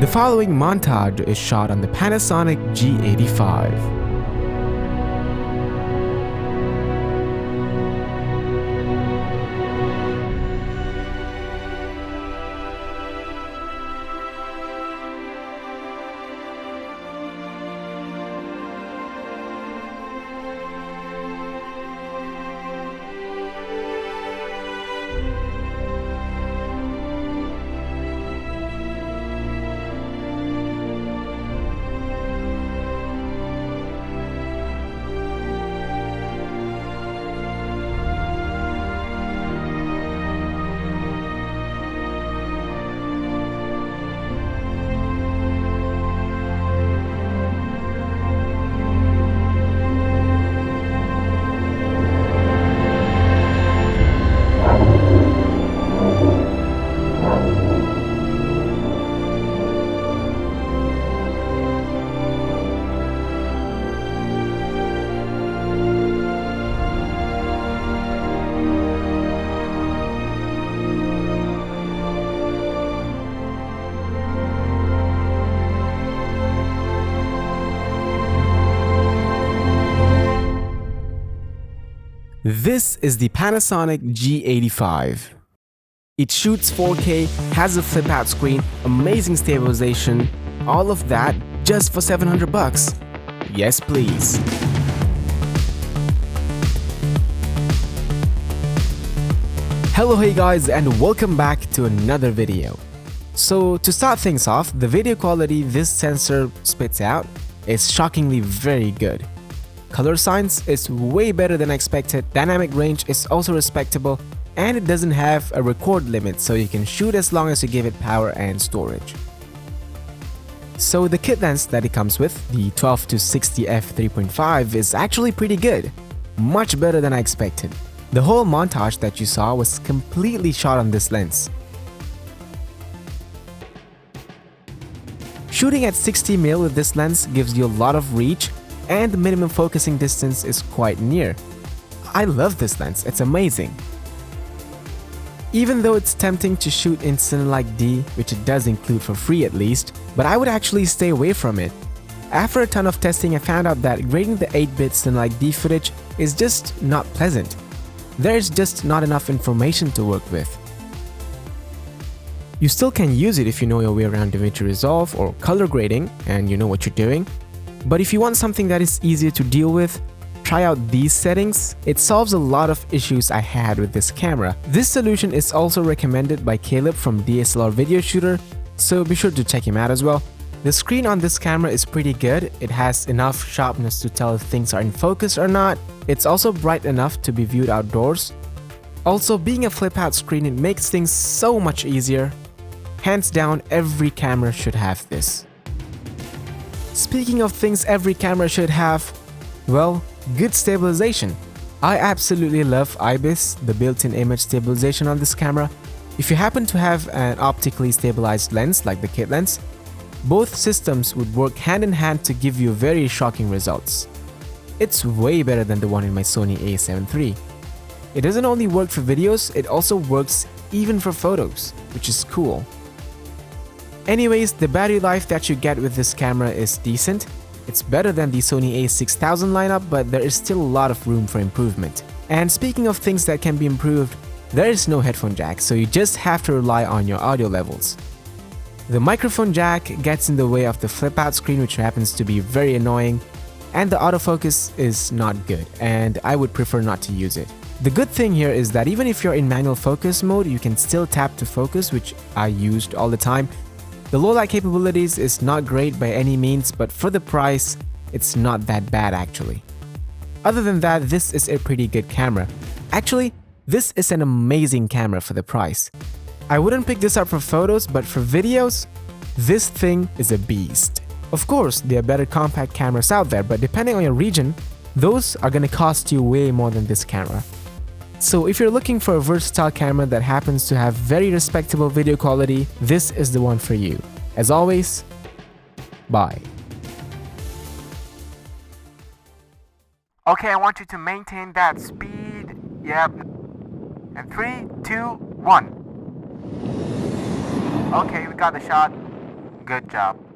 The following montage is shot on the Panasonic G85. This is the Panasonic G85. It shoots 4K, has a flip-out screen, amazing stabilization, all of that just for $700. Yes, please. Hello, hey guys, and welcome back to another video. So to start things off, the video quality this sensor spits out is shockingly very good. Color science is way better than expected, dynamic range is also respectable, and it doesn't have a record limit, so you can shoot as long as you give it power and storage. So the kit lens that it comes with, the 12-60 f3.5, is actually pretty good, much better than I expected. The whole montage that you saw was completely shot on this lens. Shooting at 60mm with this lens gives you a lot of reach, and the minimum focusing distance is quite near. I love this lens, it's amazing. Even though it's tempting to shoot in Cinelike D, which it does include for free at least, but I would actually stay away from it. After a ton of testing, I found out that grading the 8-bit Cinelike D footage is just not pleasant. There's just not enough information to work with. You still can use it if you know your way around Davinci Resolve or color grading and you know what you're doing. But if you want something that is easier to deal with, try out these settings. It solves a lot of issues I had with this camera. This solution is also recommended by Caleb from DSLR Video Shooter, so be sure to check him out as well. The screen on this camera is pretty good. It has enough sharpness to tell if things are in focus or not. It's also bright enough to be viewed outdoors. Also, being a flip-out screen, it makes things so much easier. Hands down, every camera should have this. Speaking of things every camera should have, well, good stabilization. I absolutely love IBIS, the built-in image stabilization on this camera. If you happen to have an optically stabilized lens like the kit lens, both systems would work hand in hand to give you very shocking results. It's way better than the one in my Sony a7 III. It doesn't only work for videos, it also works even for photos, which is cool. Anyways, the battery life that you get with this camera is decent. It's better than the Sony a6000 lineup, but there is still a lot of room for improvement. And speaking of things that can be improved, there is no headphone jack, so you just have to rely on your audio levels. The microphone jack gets in the way of the flip-out screen, which happens to be very annoying, and the autofocus is not good, and I would prefer not to use it. The good thing here is that even if you're in manual focus mode, you can still tap to focus, which I used all the time. The low light capabilities is not great by any means, but for the price, it's not that bad actually. Other than that, this is a pretty good camera. Actually, this is an amazing camera for the price. I wouldn't pick this up for photos, but for videos, this thing is a beast. Of course, there are better compact cameras out there, but depending on your region, those are gonna cost you way more than this camera. So if you're looking for a versatile camera that happens to have very respectable video quality, this is the one for you. As always, bye. Okay, I want you to maintain that speed. Yep. And 3, 2, 1. Okay, we got the shot. Good job.